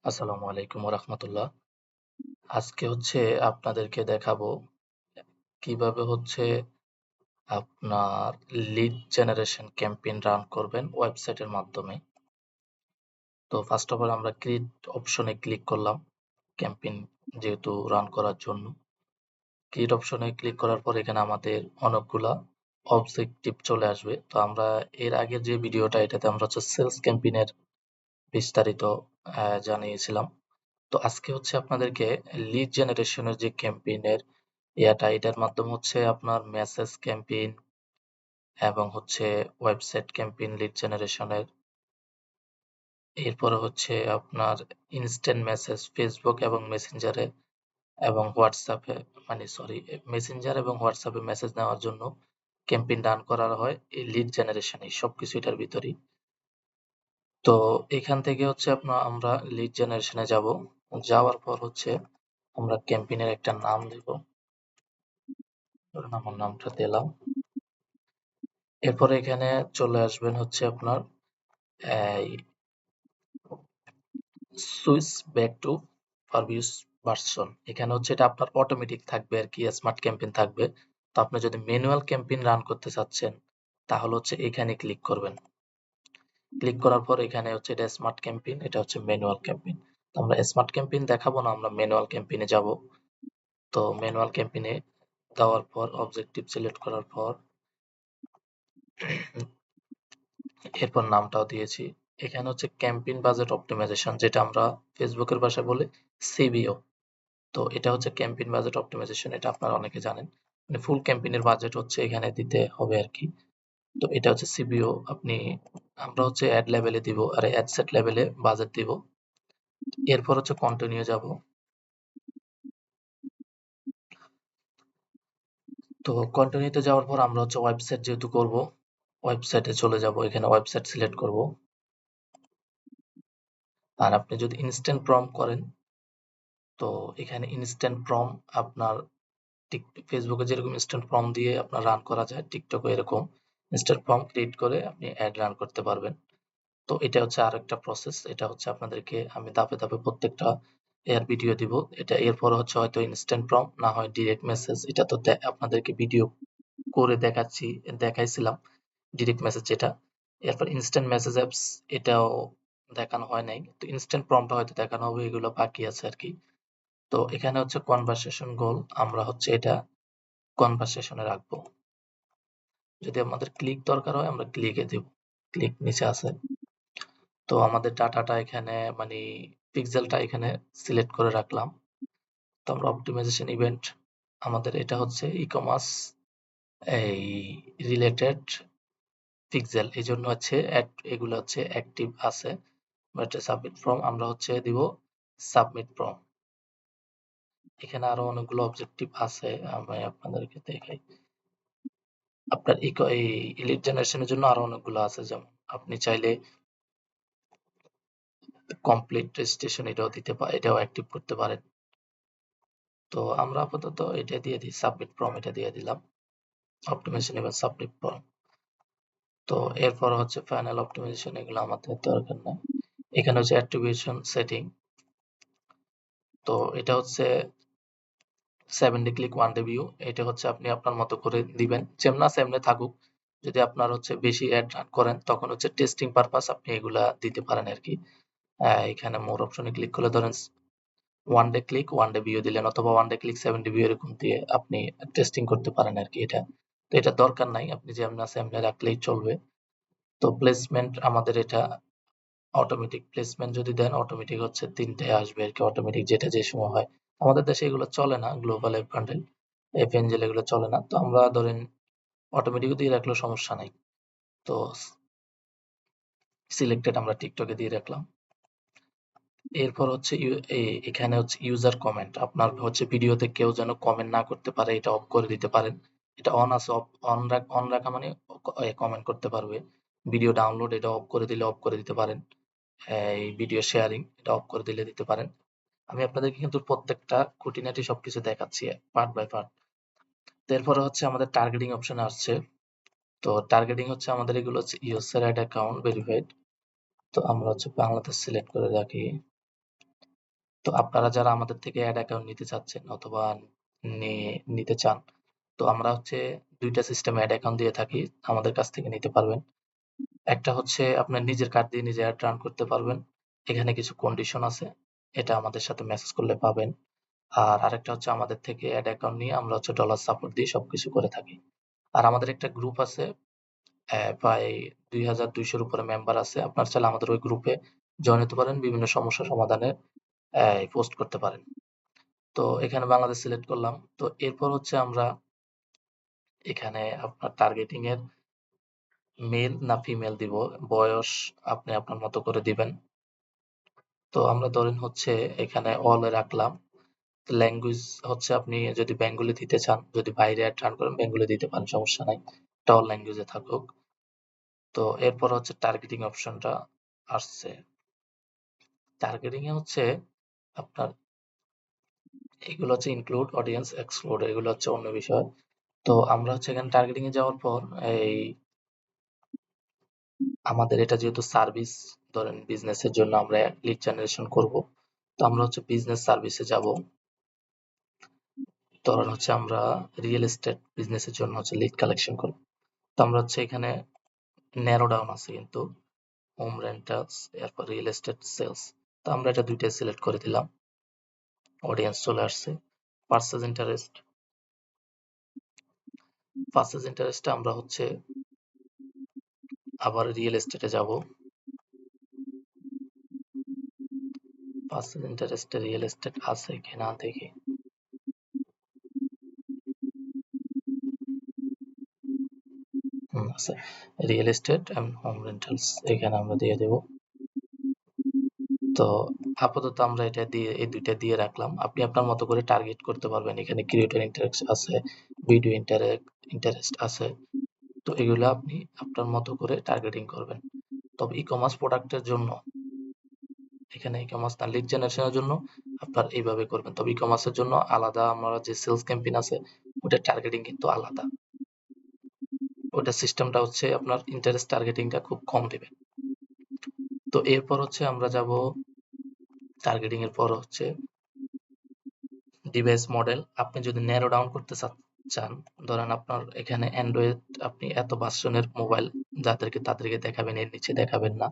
আসসালামু আলাইকুম রাহমাতুল্লাহ। আজকে আপনাদেরকে দেখাবো কিভাবে আপনার লিড জেনারেশন ক্যাম্পেইন রান করবেন ওয়েবসাইটের মাধ্যমে। তো ফার্স্ট অফ অল আমরা ক্রিয়েট অপশনে ক্লিক করলাম ক্যাম্পেইন যেহেতু রান করার জন্য। ক্রিয়েট অপশনে ক্লিক করার পর এখানে আমাদের অনেকগুলা অবজেক্টিভ চলে আসবে। তো আমরা এর আগের যে ভিডিওটা এটাতে আমরা সেলস ক্যাম্পেইনের বিস্তারিত জানিয়েছিলাম। তো আজকে আপনাদেরকে লিড জেনারেশনের যে ক্যাম্পেইনের এটার মাধ্যমে আপনার মেসেজ ক্যাম্পেইন এবং ওয়েবসাইট ক্যাম্পেইন লিড জেনারেশনের। এরপরে আপনার ইনস্ট্যান্ট মেসেজ ফেসবুক এবং মেসেঞ্জারে এবং হোয়াটসঅ্যাপে মেসেঞ্জার এবং হোয়াটসঅ্যাপে মেসেজ নেওয়ার জন্য ক্যাম্পেইন রান করা হয় এই লিড জেনারেশনে সবকিছু এটার ভিতরেই। তো এখান থেকে আমরা লিড জেনারেশনে যাব। যাওয়ার পর আমরা ক্যাম্পেইনের একটা নাম দেব। ধরুন আমার নামটা দিলাম। এরপরে এখানে চলে আসবেন আপনার এই switch back to previous version. এখানে এটা আপনার অটোমেটিক থাকবে আর কি, স্মার্ট ক্যাম্পেইন থাকবে। তো আপনি যদি ম্যানুয়াল ক্যাম্পেইন রান করতে চাচ্ছেন তাহলে এখানে ক্লিক করবেন। ক্লিক করার পর এখানে এটা স্মার্ট ক্যাম্পেইন, এটা ম্যানুয়াল ক্যাম্পেইন। তো আমরা স্মার্ট ক্যাম্পেইন দেখাবো না, আমরা ম্যানুয়াল ক্যাম্পেইনে যাব। তো ম্যানুয়াল ক্যাম্পেইনে দেওয়ার পর অবজেক্টিভ সিলেক্ট করার পর এরপর নামটাও দিয়েছি। এখানে ক্যাম্পেইন বাজেট অপটিমাইজেশন, যেটা আমরা ফেসবুকের ভাষায় বলি সিবিও। তো এটা ক্যাম্পেইন বাজেট অপটিমাইজেশন, এটা আপনারা অনেকে জানেন। মানে ফুল ক্যাম্পেইনের বাজেট এখানে দিতে হবে আর কি। তো এটা সিবিও। আমরা অ্যাড লেভেলে দিব আর অ্যাড সেট লেভেলে বাজেট দিব। এরপর কন্টিনিউ যাব। তো কন্টিনিউতে যাওয়ার পর আমরা ওয়েবসাইট যেহেতু করব, ওয়েবসাইটে চলে যাব। এখানে ওয়েবসাইট সিলেক্ট করব। আর আপনি যদি ইনস্ট্যান্ট প্রম্পট করেন তো এখানে ইনস্ট্যান্ট প্রম্পট আপনার ফেসবুকে যেরকম ইনস্ট্যান্ট প্রম্পট দিয়ে আপনার রান করা যায়, টিকটকে এরকম ইনস্ট্যান্ট প্রম্পট ক্রিয়েট করে আপনি অ্যাড রান করতে পারবেন। তো এটা আরেকটা প্রসেস। এটা আপনাদেরকে আমি ধাপে ধাপে প্রত্যেকটা এর ভিডিও দিব। এটা এরপর হয়তো ইনস্ট্যান্ট প্রম্পট না হয় ডিরেক্ট মেসেজ। এটা তো আপনাদেরকে ভিডিও করে দেখাইছিলাম ডিরেক্ট মেসেজ যেটা। এরপর ইনস্ট্যান্ট মেসেজ অ্যাপস, এটাও দেখানো হয় নাই। তো ইনস্ট্যান্ট প্রম্পটটা হয়তো দেখানো হবে, এগুলো বাকি আছে আর কি। তো এখানে কনভারসেশন গোল, আমরা এটা কনভারসেশনে রাখবো। যদি আমাদের ক্লিক দরকার হয় আমরা ক্লিকে দিব, ক্লিক নিচে আছে। তো আমাদের ডাটাটা এখানে পিক্সেলটা এখানে সিলেক্ট করে রাখলাম। তো আমরা অপটিমাইজেশন ইভেন্ট, আমাদের এটা ই কমার্স এই রিলেটেড পিক্সেল, এই জন্য এগুলো অ্যাক্টিভ আছে। সাবমিট ফর্ম আমরা দিব সাবমিট ফর্ম। এখানে আরো অনেকগুলো অবজেক্টিভ আছে, আমি আপনাদেরকে দেখাই। আপনার এই লিড জেনারেশনের জন্য আরো অনেকগুলো আছে, যেমন আপনি চাইলে কমপ্লিট রেজিস্ট্রেশন এটাও অ্যাক্টিভ করতে পারেন। তো আমরা আপাতত এটা দিয়ে দিই, সাবমিট ফর্ম এটা দিয়ে দিলাম। অপটিমাইজেশন এবার সাবমিট ফর্ম। তো এরপর ফাইনাল অপটিমাইজেশন, এগুলো আমাদের দরকার নাই। এখানে অ্যাট্রিবিউশন সেটিং। তো এটা 7 ডে ক্লিক 1 ডে ভিউ। এটা আপনি আপনার মতো করে দিবেন, যেমন সেমনে থাকুক। যদি আপনার বেশি অ্যাড রান করেন তখন টেস্টিং পারপাস আপনি এগুলা দিতে পারেন আর কি। এখানে মোর অপশনে ক্লিক করলে ধরেন 1 ডে ক্লিক 1 ডে ভিউ দিলেন, অথবা 1 ডে ক্লিক 7 ডে ভিউ, এরকম দিয়ে আপনি টেস্টিং করতে পারেন আর কি। এটা তো এটা দরকার নাই, আপনি যেমন আছে এমনি রাখলেই চলবে। তো প্লেসমেন্ট আমাদের এটা অটোমেটিক প্লেসমেন্ট যদি দেন অটোমেটিক 3টায় আসবে আর কি, অটোমেটিক যেটা যে সময় হয়। আমাদের দেশে এগুলো চলে না, গ্লোবাল অ্যাপ বান্ডেল এফএনজেল এগুলো চলে না। তো আমরা ধরেন অটোমেটিক দিয়ে রাখলেও সমস্যা নাই। তো সিলেক্টেড আমরা টিকটকে দিয়ে রাখলাম। এরপর এখানে ইউজার কমেন্ট, আপনার ভিডিওতে কেউ যেন কমেন্ট না করতে পারে এটা অফ করে দিতে পারেন। এটা অন আছে, অন রাখা মানে কমেন্ট করতে পারবে। ভিডিও ডাউনলোড এটা অফ করে দিলে অফ করে দিতে পারেন। এই ভিডিও শেয়ারিং এটা অফ করে দিলে দিতে পারেন। আমি আপনাদেরকে কিন্তু প্রত্যেকটা খুঁটিনাটি সবকিছু দেখাচ্ছি পার্ট বাই পার্ট। এরপরে আমাদের টার্গেটিং অপশন আসছে। তো টার্গেটিং আমাদের এগুলো ইউজার অ্যাড অ্যাকাউন্ট ভেরিফাইড। তো আমরা বাংলাদেশ সিলেক্ট করে রাখি। তো আপনারা যারা আমাদের থেকে অ্যাড অ্যাকাউন্ট নিতে চাচ্ছেন অথবা নিতে চান, তো আমরা হচ্ছে ২ টা সিস্টেমে অ্যাড অ্যাকাউন্ট দিয়ে থাকি। আমাদের কাছ থেকে নিতে পারবেন। একটা হচ্ছে আপনার নিজের কার্ড দিয়ে নিজে অ্যাড রান করতে পারবেন। এখানে কিছু কন্ডিশন আছে। এটা আমাদের সাথে মেসেজ করলে পাবেন। আর আরেকটা হচ্ছে আমাদের থেকে অ্যাড অ্যাকাউন্ট নিয়ে আমরা হচ্ছে ডলার সাপোর্ট দিয়ে সবকিছু করে থাকি। আর আমাদের একটা গ্রুপ আছে, প্রায় ২,২০০ র উপরে মেম্বার আছে। আপনারা চাইলে আমাদের ওই গ্রুপে জয়েন হতে পারেন। বিভিন্ন সমস্যা সমাধানে পোস্ট করতে পারেন। তো এখানে বাংলাদেশ সিলেক্ট করলাম। তো এরপর হচ্ছে আমরা এখানে আপনার টার্গেটিং এর মেল না ফিমেল দিব, বয়স আপনি আপনার মতো করে দিবেন। তো আমরা ধরেন হচ্ছে এখানে অল এ রাখলাম। ল্যাঙ্গুয়েজ হচ্ছে আপনি যদি বেঙ্গলি দিতে চান, যদি বাইরে অ্যাড রান করেন বেঙ্গলি দিতে পারেন, সমস্যা নাই। এটা অল ল্যাঙ্গুয়েজে থাকুক। তো এরপর হচ্ছে টার্গেটিং অপশনটা আসছে। টার্গেটিং এ হচ্ছে আপনার এগুলো হচ্ছে ইনক্লুড, অডিয়েন্স, এক্সক্লুড, এগুলো হচ্ছে অন্য বিষয়। তো আমরা হচ্ছে এখানে টার্গেটিং এ যাওয়ার পর এই আমাদের এটা যেহেতু সার্ভিস, ধরেন বিজনেসের জন্য আমরা লিড জেনারেশন করব। তো আমরা হচ্ছে বিজনেস সার্ভিসে যাব। ধরেন হচ্ছে আমরা রিয়েল এস্টেট বিজনেসের জন্য হচ্ছে লিড কালেকশন করব। তো আমরা হচ্ছে এখানে ন্যারো ডাউন আছে কিন্তু হোম রেন্টালস, এরপর রিয়েল এস্টেট সেলস। তো আমরা এটা দুইটাই সিলেক্ট করে দিলাম। অডিয়েন্স চলে আসছে। পার্সেস ইন্টারেস্ট, পার্সেস ইন্টারেস্টে আমরা হচ্ছে আবার রিয়েল এস্টেটে যাব। পার্সেস ইন্টারেস্টে রিয়েল এস্টেট আছে কিনা দেখি। আছে। Real estate and home rentals এখানে আমরা দিয়ে দেব। তো আপাতত আমরা এটা দিয়ে এই দুইটা দিয়ে রাখলাম। আপনি আপনার মতো করে টার্গেট করতে পারবেন। এখানে ক্রিয়েটর ইন্টারেক্ট আছে, ভিডিও ইন্টারেস্ট আছে। তো এগুলো আপনি আপনার মতো করে টার্গেটিং করবেন। তবে ই-কমার্স প্রোডাক্টের জন্য এখানে ই-কমার্স না, লিড জেনারেশনের জন্য আপনার এইভাবে করবেন। তবে ই-কমার্সের জন্য আলাদা আমরা যে সেলস ক্যাম্পেইন আছে ওটার টার্গেটিং কিন্তু আলাদা। ওটার সিস্টেমটা হচ্ছে আপনার ইন্টারেস্ট টার্গেটিংটা খুব কম দিবে। তো এরপর হচ্ছে আমরা যাব টার্গেটিং এর পর হচ্ছে ডিভাইস মডেল। আপনি যদি ন্যারো ডাউন করতে চান, ধরেন আপনার এখানে অ্যান্ড্রয়েড, আপনি এত ভার্সনের মোবাইল তাদেরকে দেখাবেন, এর নিচে দেখাবেন না।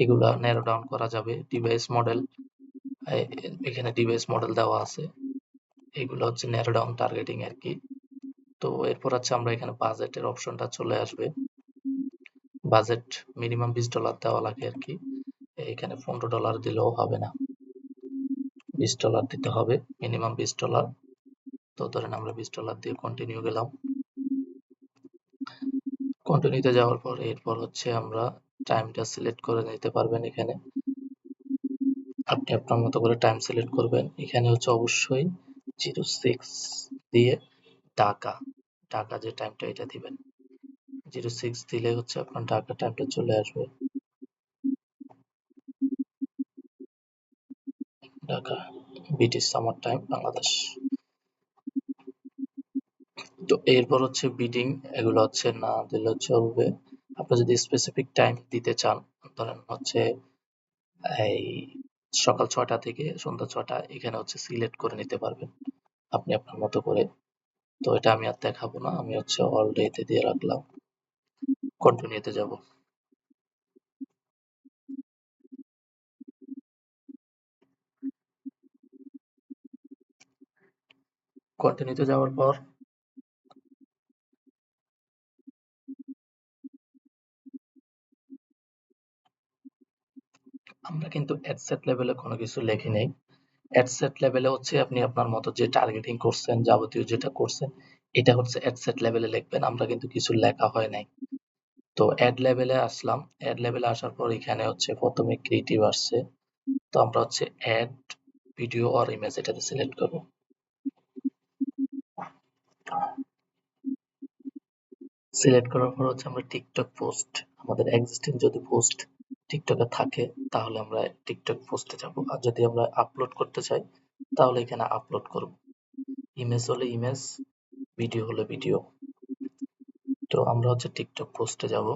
এগুলা ন্যারো ডাউন করা যাবে। ডিভাইস মডেল, এখানে ডিভাইস মডেল দেওয়া আছে। এগুলো হচ্ছে ন্যারো ডাউন টার্গেটিং আর কি। তো এরপর হচ্ছে আমরা এখানে বাজেটের অপশনটা চলে আসবে। বাজেট মিনিমাম $20 দেওয়া লাগে আর কি। এখানে $15 দিলেও হবে না, $20 দিতে হবে, মিনিমাম $20। তো ধরেন আমরা $20 দিয়ে কন্টিনিউ গেলাম। কন্টিনিউতে যাওয়ার পর এরপর হচ্ছে আমরা টাইমটা সিলেক্ট করে নিতে পারবেন। এখানে আপনি আপনার মতো করে টাইম সিলেক্ট করবেন। এখানে হচ্ছে অবশ্যই 06 দিয়ে ঢাকা, ঢাকা যে টাইমটা এটা দিবেন। 06 দিলে হচ্ছে আপনার ঢাকা টাইমটা চলে আসবে। Dhaka British summer time Bangladesh. তো এরপর হচ্ছে বিডিং, এগুলো হচ্ছে না দিলেও চলবে। আপনি যদি স্পেসিফিক টাইম দিতে চান, ধরেন হচ্ছে এই সকাল ৬টা থেকে সন্ধ্যা ৬টা, এখানে হচ্ছে সিলেক্ট করে নিতে পারবেন আপনি আপনার মতো করে। তো এটা আমি আর দেখাবো না, আমি হচ্ছে অল ডে তে দিয়ে রাখলাম। কন্টিনিউতে যাব। কন্টিনিউতে যাওয়ার পর আমরা কিন্তু অ্যাডসেট লেভেলে কোনো কিছু লেখি নেই। অ্যাডসেট লেভেলে হচ্ছে আপনি আপনার মতো যে টার্গেটিং করছেন, যাবতীয় যেটা করছেন, এটা হচ্ছে অ্যাডসেট লেভেলে লিখবেন। আমরা কিন্তু কিছু লেখা হয় নাই। তো অ্যাড লেভেলে আসলাম। অ্যাড লেভেলে আসার পর এখানে হচ্ছে প্রথমে ক্রিয়েটিভ আসছে। তো আমরা হচ্ছে অ্যাড ভিডিও অর ইমেজ এটাতে সিলেক্ট করব। সিলেক্ট করার পর হচ্ছে আমরা টিকটক পোস্ট, আমাদের এক্সিস্টিং যদি পোস্ট টিকটকে থাকে তাহলে আমরা টিকটক পোস্টে যাব। আর যদি আমরা আপলোড করতে চাই তাহলে এখানে আপলোড করব। ইমেজ হলে ইমেজ, ভিডিও হলে ভিডিও। তো আমরা হচ্ছে টিকটক পোস্টে যাব।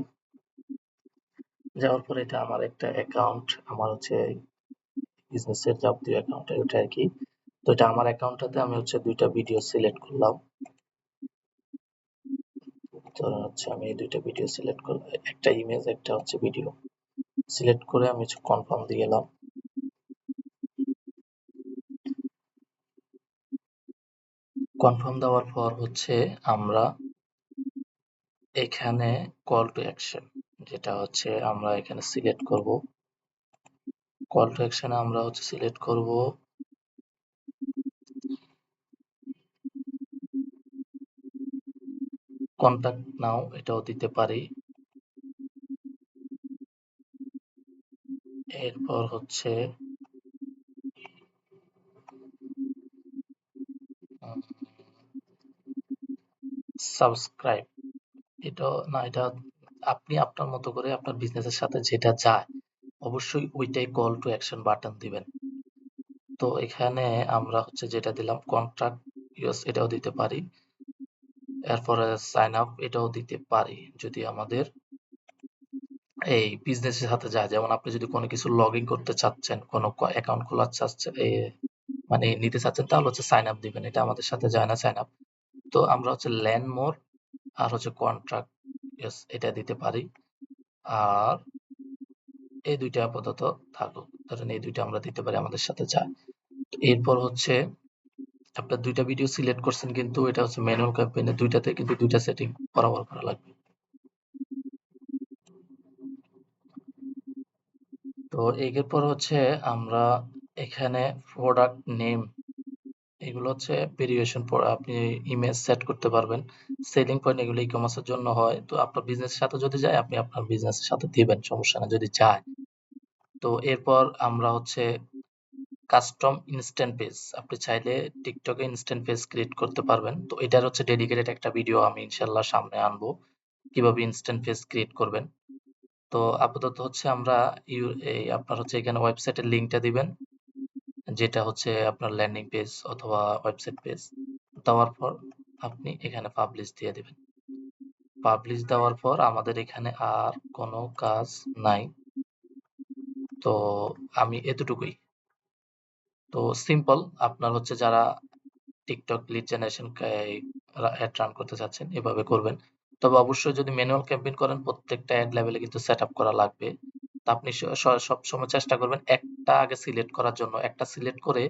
যাওয়ার পর এটা আমার একটা অ্যাকাউন্ট, আমার হচ্ছে বিজনেসের যাবতীয় অ্যাকাউন্ট ওটা আর কি। তো এটা আমার অ্যাকাউন্টটাতে আমি হচ্ছে 2টা ভিডিও সিলেক্ট করলাম। তো হচ্ছে আমি এই 2টা ভিডিও সিলেক্ট করলাম, একটা ইমেজ একটা হচ্ছে ভিডিও সিলেক্ট করে আমি হচ্ছে কনফার্ম দিয়ে গেলাম। কনফার্ম দেওয়ার পর হচ্ছে আমরা এখানে কল টু অ্যাকশন, যেটা হচ্ছে আমরা এখানে সিলেক্ট করব। কল টু অ্যাকশনে আমরা হচ্ছে সিলেক্ট করব কন্টাক্ট নাও, এটাও দিতে পারি। এরপর হচ্ছে সাবস্ক্রাইব, এটা না, এটা আপনি আপনার মতো করে আপনার বিজনেসের সাথে যেটা যায় অবশ্যই ওইটাই কল টু অ্যাকশন বাটন দিবেন। তো এখানে আমরা হচ্ছে যেটা দিলাম কন্ট্রাক্ট ইউএস, এটাও দিতে পারি। এরপরে সাইন আপ, এটাও দিতে পারি যদি আমাদের এই বিজনেসের সাথে যায়। যেমন আপনি যদি কোনো কিছু লগ ইন করতে চাচ্ছেন, কোনো অ্যাকাউন্ট খোলা চাচ্ছেন, মানে নিতে চাচ্ছেন, তাহলে হচ্ছে সাইন আপ দিবেন। এটা আমাদের সাথে যায় না সাইন আপ। তো আমরা হচ্ছে লেন মোর আর হচ্ছে কন্ট্রাক্ট ইয়েস, এটা দিতে পারি। আর এই 2টা আপাতত থাকুক, ধরেন এই 2টা আমরা দিতে পারি, আমাদের সাথে যায়। তো এরপর হচ্ছে আপনার 2টা ভিডিও সিলেক্ট করছেন, কিন্তু এটা হচ্ছে ম্যানুয়াল ক্যাম্পেইনে 2টাতে কিন্তু 2টা সেটিং বরাবর করা লাগবে। তো এরপর হচ্ছে আমরা এখানে প্রোডাক্ট নেম, এগুলো হচ্ছে ভেরিয়েশন পর আপনি ইমেজ সেট করতে পারবেন। সেলিং পয়েন্ট এগুলো ই-কমার্সের জন্য হয়। তো আপনার বিজনেসের সাথে যদি যায় আপনি আপনার বিজনেসের সাথে দিবেন, সমস্যা না যদি যায়। তো এরপর আমরা হচ্ছে কাস্টম ইনস্ট্যান্ট পেজ, আপনি চাইলে টিকটকে ইনস্ট্যান্ট পেজ ক্রিয়েট করতে পারবেন। তো এটার হচ্ছে ডেডিকেটেড একটা ভিডিও আমি ইনশাল্লাহ সামনে আনবো, কিভাবে ইনস্ট্যান্ট পেজ ক্রিয়েট করবেন। তো আপাতত হচ্ছে আমরা এই আপনার হচ্ছে এখানে ওয়েবসাইটের লিঙ্কটা দিবেন, যেটা হচ্ছে আপনার ল্যান্ডিং পেজ অথবা ওয়েবসাইট পেজ। দেওয়ার পর আপনি এখানে পাবলিশ দিয়ে দিবেন। পাবলিশ দেওয়ার পর আমাদের এখানে আর কোনো কাজ নাই। তো আমি এতটুকুই। তো সিম্পল, আপনার হচ্ছে যারা TikTok lead generation add run করতে চাচ্ছেন এভাবে করবেন। তবে অবশ্যই যদি ম্যানুয়াল ক্যাম্পেইন করেন প্রত্যেকটা অ্যাড লেভেলে কিন্তু সেট আপ করা লাগবে। তা আপনি সবসময় চেষ্টা করবেন একটা আগে সিলেক্ট করার জন্য, একটা সিলেক্ট করে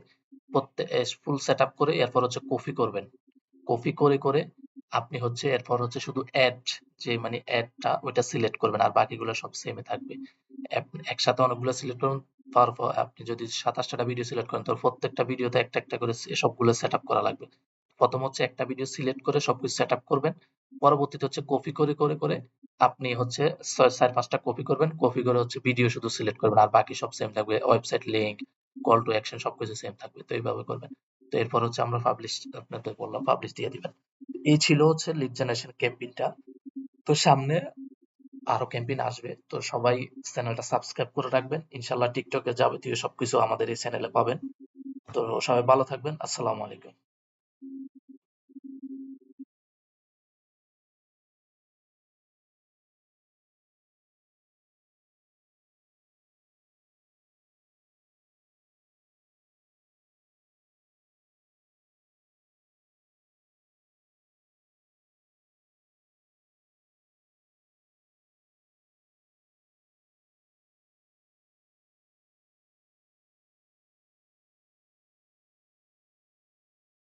ফুল সেট আপ করে এরপর হচ্ছে কপি করবেন। কপি করে করে আপনি হচ্ছে এরপর হচ্ছে শুধু অ্যাড, যে মানে অ্যাডটা ওইটা সিলেক্ট করবেন, আর বাকিগুলো সব সেমই থাকবে। একসাথে অনেকগুলো সিলেক্ট করুন, তারপর আপনি যদি 27টা ভিডিও সিলেক্ট করেন তো প্রত্যেকটা ভিডিওতে একটা একটা করে সবগুলো সেট আপ করা লাগবে। প্রথম হচ্ছে একটা ভিডিও সিলেক্ট করে সবকিছু সেট আপ করবেন, পরবর্তীতে হচ্ছে কপি করে করে করে আপনি হচ্ছে 4-5টা কপি করবেন, কপি করে হচ্ছে ভিডিও শুধু সিলেক্ট করবেন, আর বাকি সব সেম থাকবে, website link, call to action সবকিছু সেম থাকবে। তো এইভাবে করবেন। তো এরপর হচ্ছে আমরা পাবলিশ, আপনাদের বললাম পাবলিশ দিয়ে দিবেন। এই ছিল হচ্ছে লিড জেনারেশন ক্যাম্পেইনটা। তো সামনে আরো ক্যাম্পেইন আসবে, তো সবাই চ্যানেলটা সাবস্ক্রাইব করে রাখবেন। ইনশাল্লাহ টিকটকে যাবতীয় সবকিছু আমাদের এই চ্যানেলে পাবেন। তো সবাই ভালো থাকবেন। আসসালামু আলাইকুম।